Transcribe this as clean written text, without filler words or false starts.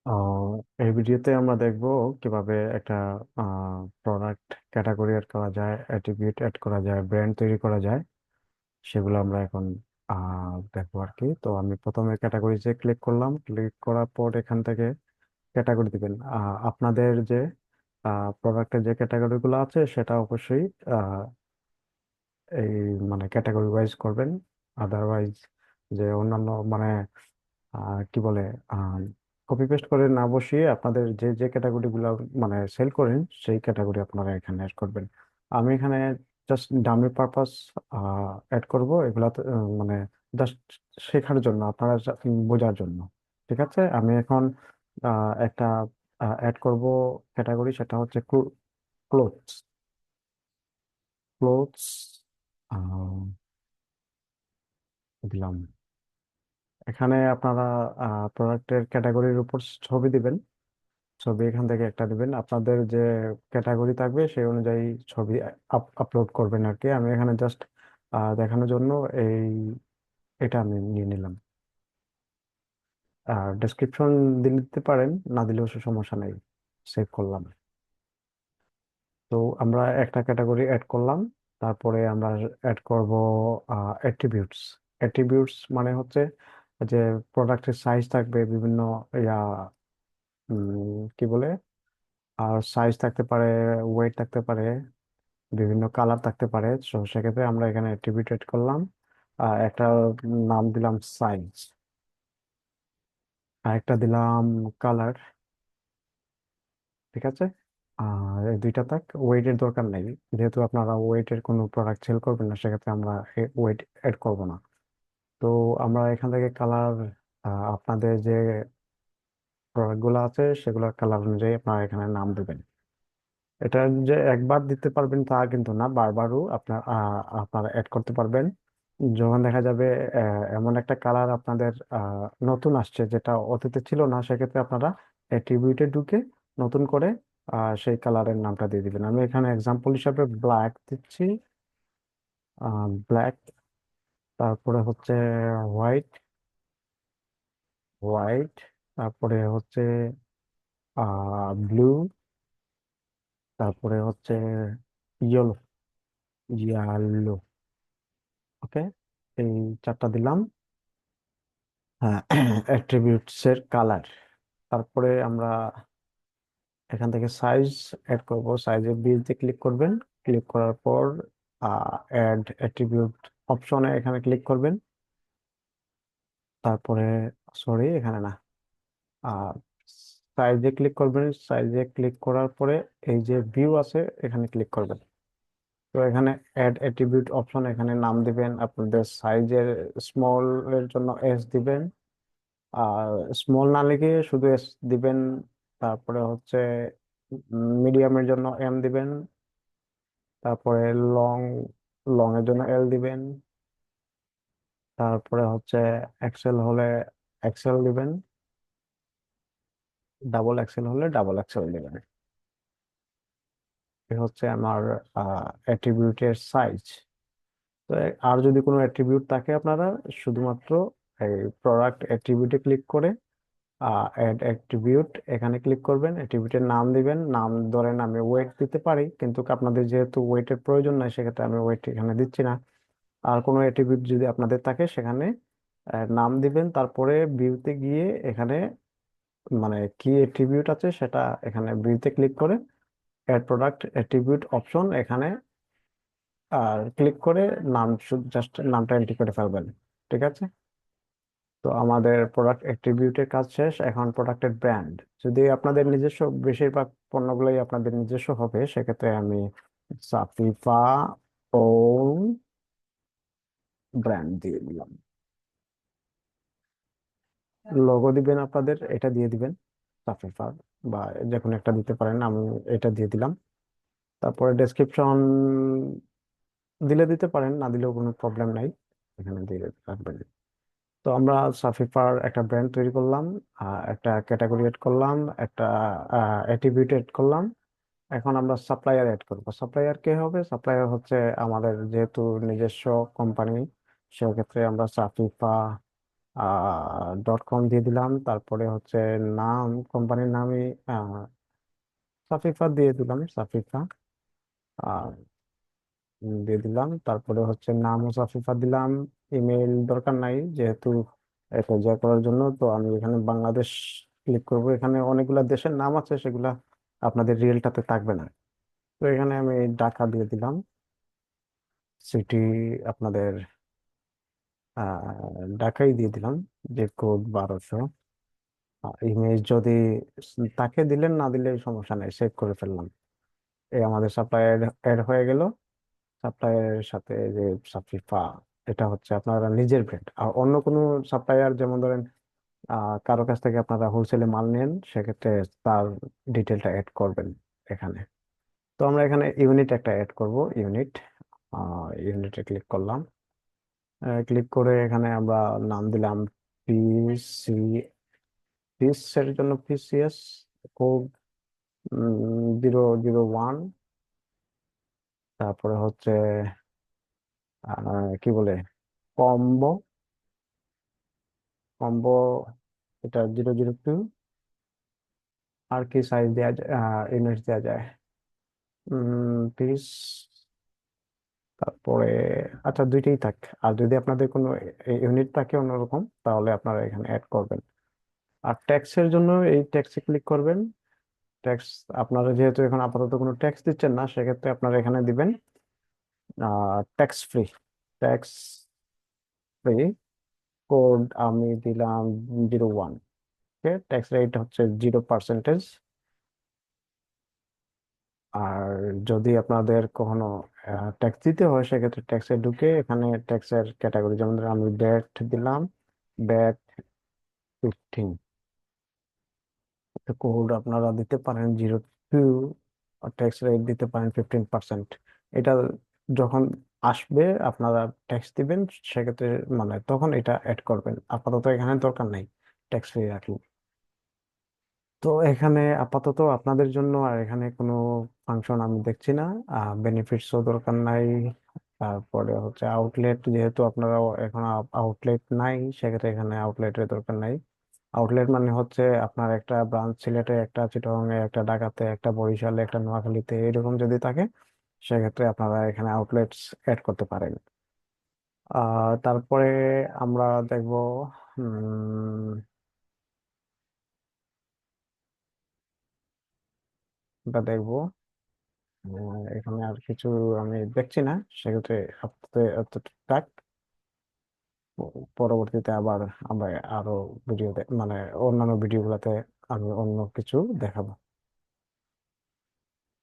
আহ, এই ভিডিওতে আমরা দেখব কিভাবে একটা প্রোডাক্ট ক্যাটাগরি অ্যাড করা যায়, অ্যাট্রিবিউট অ্যাড করা যায়, ব্র্যান্ড তৈরি করা যায়। সেগুলো আমরা এখন দেখবো আর কি। তো আমি প্রথমে ক্যাটাগরিতে ক্লিক করলাম, ক্লিক করার পর এখান থেকে ক্যাটাগরি দিবেন। আপনাদের যে প্রোডাক্টের যে ক্যাটাগরিগুলো আছে সেটা অবশ্যই আহ, এই মানে ক্যাটাগরি ওয়াইজ করবেন। আদারওয়াইজ যে অন্যান্য মানে কি বলে কপি পেস্ট করে না বসিয়ে আপনাদের যে যে ক্যাটাগরি গুলো মানে সেল করেন সেই ক্যাটাগরি আপনারা এখানে অ্যাড করবেন। আমি এখানে জাস্ট ডামি পারপাস অ্যাড করব এগুলা মানে জাস্ট শেখার জন্য, আপনারা বোঝার জন্য। ঠিক আছে, আমি এখন একটা অ্যাড করব ক্যাটাগরি, সেটা হচ্ছে ক্লোথস। ক্লোথস দিলাম। এখানে আপনারা প্রোডাক্টের ক্যাটাগরির উপর ছবি দিবেন। ছবি এখান থেকে একটা দিবেন, আপনাদের যে ক্যাটাগরি থাকবে সেই অনুযায়ী ছবি আপলোড করবেন আর কি। আমি এখানে জাস্ট দেখানোর জন্য এই এটা আমি নিয়ে নিলাম। আর ডেসক্রিপশন দিতে পারেন, না দিলেও সমস্যা নেই। সেভ করলাম। তো আমরা একটা ক্যাটাগরি অ্যাড করলাম। তারপরে আমরা অ্যাড করব অ্যাট্রিবিউটস। অ্যাট্রিবিউটস মানে হচ্ছে যে প্রোডাক্টের সাইজ থাকবে বিভিন্ন ইয়া কি বলে, আর সাইজ থাকতে পারে, ওয়েট থাকতে পারে, বিভিন্ন কালার থাকতে পারে। তো সেক্ষেত্রে আমরা এখানে অ্যাট্রিবিউট এড করলাম। একটা নাম দিলাম সাইজ, আর একটা দিলাম কালার। ঠিক আছে, আর এই দুইটা থাক। ওয়েটের দরকার নেই, যেহেতু আপনারা ওয়েটের কোনো প্রোডাক্ট সেল করবেন না, সেক্ষেত্রে আমরা ওয়েট এড করব না। তো আমরা এখান থেকে কালার, আপনাদের যে প্রোডাক্ট গুলো আছে সেগুলোর কালার অনুযায়ী আপনারা এখানে নাম দেবেন। এটা যে একবার দিতে পারবেন তা কিন্তু না, বারবারও আপনারা অ্যাড করতে পারবেন। যখন দেখা যাবে এমন একটা কালার আপনাদের নতুন আসছে যেটা অতীতে ছিল না, সেক্ষেত্রে আপনারা অ্যাট্রিবিউটে ঢুকে নতুন করে সেই কালারের নামটা দিয়ে দিবেন। আমি এখানে এক্সাম্পল হিসাবে ব্ল্যাক দিচ্ছি। ব্ল্যাক, তারপরে হচ্ছে হোয়াইট, হোয়াইট, তারপরে হচ্ছে ব্লু, তারপরে হচ্ছে ইয়েলো, ইয়েলো। ওকে, এই চারটা দিলাম। হ্যাঁ, অ্যাট্রিবিউটস এর কালার। তারপরে আমরা এখান থেকে সাইজ অ্যাড করব। সাইজের বীজতে ক্লিক করবেন। ক্লিক করার পর অ্যাড অ্যাট্রিবিউট অপশনে এখানে ক্লিক করবেন। তারপরে সরি, এখানে না, সাইজে ক্লিক করবেন। সাইজে ক্লিক করার পরে এই যে ভিউ আছে এখানে ক্লিক করবেন। তো এখানে অ্যাড অ্যাট্রিবিউট অপশন, এখানে নাম দিবেন আপনাদের সাইজের। স্মল এর জন্য এস দিবেন, আর স্মল না লিখে শুধু এস দিবেন। তারপরে হচ্ছে মিডিয়ামের জন্য এম দিবেন। তারপরে লং, লং এর জন্য এল দিবেন। তারপরে হচ্ছে এক্সেল হলে এক্সেল দিবেন, ডাবল এক্সেল হলে ডাবল এক্সেল দিবেন। এ হচ্ছে আমার অ্যাট্রিবিউটের সাইজ। তো আর যদি কোনো অ্যাট্রিবিউট থাকে আপনারা শুধুমাত্র এই প্রোডাক্ট অ্যাট্রিবিউটে ক্লিক করে অ্যাড অ্যাট্রিবিউট এখানে ক্লিক করবেন, অ্যাট্রিবিউটের নাম দিবেন। নাম ধরেন আমি ওয়েট দিতে পারি, কিন্তু আপনাদের যেহেতু ওয়েটের প্রয়োজন নাই সেক্ষেত্রে আমি ওয়েট এখানে দিচ্ছি না। আর কোনো অ্যাট্রিবিউট যদি আপনাদের থাকে সেখানে নাম দিবেন। তারপরে ভিউতে গিয়ে এখানে মানে কি অ্যাট্রিবিউট আছে সেটা এখানে ভিউতে ক্লিক করে অ্যাড প্রোডাক্ট অ্যাট্রিবিউট অপশন এখানে আর ক্লিক করে নাম, শুধু জাস্ট নামটা এন্ট্রি করে ফেলবেন। ঠিক আছে, তো আমাদের প্রোডাক্ট অ্যাট্রিবিউটের কাজ শেষ। এখন প্রোডাক্টের ব্র্যান্ড, যদি আপনাদের নিজস্ব, বেশিরভাগ পণ্যগুলোই আপনাদের নিজস্ব হবে, সেক্ষেত্রে আমি সাফিফা ওন ব্র্যান্ড দিয়ে দিলাম। লোগো দিবেন আপনাদের, এটা দিয়ে দিবেন সাফিফা, বা যে কোনো একটা দিতে পারেন। আমি এটা দিয়ে দিলাম। তারপরে ডেসক্রিপশন দিলে দিতে পারেন, না দিলেও কোনো প্রবলেম নাই, এখানে দিয়ে রাখবেন। তো আমরা সাফিফার একটা ব্র্যান্ড তৈরি করলাম, একটা ক্যাটাগরি এড করলাম, একটা অ্যাট্রিবিউট এড করলাম। এখন আমরা সাপ্লায়ার এড করবো। সাপ্লায়ার কে হবে? সাপ্লায়ার হচ্ছে আমাদের যেহেতু নিজস্ব কোম্পানি, সেক্ষেত্রে আমরা সাফিফা ডট কম দিয়ে দিলাম, তারপরে হচ্ছে নাম, কোম্পানির নামই সাফিফা দিয়ে দিলাম, সাফিফা দিয়ে দিলাম। তারপরে হচ্ছে নাম ও সাফিফা দিলাম। ইমেল দরকার নাই, যেহেতু এটা যা করার জন্য তো আমি এখানে বাংলাদেশ ক্লিক করব। এখানে অনেকগুলা দেশের নাম আছে, সেগুলা আপনাদের রিয়েলটাতে থাকবে না। তো এখানে আমি ঢাকা দিয়ে দিলাম, সিটি আপনাদের ঢাকাই দিয়ে দিলাম, যে কোড 1200। ইমেজ যদি তাকে দিলেন, না দিলে সমস্যা নেই, সেভ করে ফেললাম। এই আমাদের সাপ্লায়ার অ্যাড হয়ে গেল। সাপ্লায়ারের সাথে যে সাফিফা, এটা হচ্ছে আপনারা নিজের ব্র্যান্ড। আর অন্য কোনো সাপ্লায়ার, যেমন ধরেন কারো কাছ থেকে আপনারা হোলসেলে মাল নেন, সেক্ষেত্রে তার ডিটেলটা অ্যাড করবেন এখানে। তো আমরা এখানে ইউনিট একটা অ্যাড করব, ইউনিট। ইউনিটে ক্লিক করলাম। ক্লিক করে এখানে আমরা নাম দিলাম পিসি, পিসের জন্য পিসিএস কোড 001। তারপরে হচ্ছে কি বলে, কম্বো, কম্বো এটা 002। আর কি সাইজ দেওয়া যায়, ইউনিট দেওয়া যায়, পিস। তারপরে আচ্ছা, দুইটাই থাক। আর যদি আপনাদের কোনো ইউনিট থাকে অন্যরকম, তাহলে আপনারা এখানে অ্যাড করবেন। আর ট্যাক্সের জন্য এই ট্যাক্সে ক্লিক করবেন। ট্যাক্স, আপনারা যেহেতু এখন আপাতত কোনো ট্যাক্স দিচ্ছেন না, সেক্ষেত্রে আপনারা এখানে দিবেন tax free. Tax free code আমি দিলাম 01। ওকে, ট্যাক্স রেট হচ্ছে 0%। আর যদি আপনাদের কখনো ট্যাক্স দিতে হয়, সেক্ষেত্রে ট্যাক্সে ঢুকে এখানে ট্যাক্সের ক্যাটাগরি, যেমন ধরুন আমি ব্যাট দিলাম, ব্যাট 15। কোড আপনারা দিতে পারেন 02, ট্যাক্স রেট দিতে পারেন 15%। এটা যখন আসবে আপনারা ট্যাক্স দিবেন, সেক্ষেত্রে মানে তখন এটা অ্যাড করবেন। আপাতত এখানে দরকার নাই, ট্যাক্স ফ্রি রাখুন। তো এখানে আপাতত আপনাদের জন্য আর এখানে কোনো ফাংশন আমি দেখছি না। বেনিফিটসও দরকার নাই। তারপরে হচ্ছে আউটলেট, যেহেতু আপনারা এখন আউটলেট নাই, সেক্ষেত্রে এখানে আউটলেটের দরকার নাই। আউটলেট মানে হচ্ছে আপনার একটা ব্রাঞ্চ সিলেটে, একটা চিটাগাংয়ে, একটা ঢাকাতে, একটা বরিশালে, একটা নোয়াখালীতে, এরকম যদি থাকে, সেক্ষেত্রে আপনারা এখানে আউটলেটস অ্যাড করতে পারেন। তারপরে আমরা দেখব, এটা দেখবো। এখানে আর কিছু আমি দেখছি না, সেক্ষেত্রে আপাতত এতটুকু থাক। পরবর্তীতে আবার আমরা আরো ভিডিও, মানে অন্যান্য ভিডিওগুলোতে আমি অন্য কিছু দেখাবো।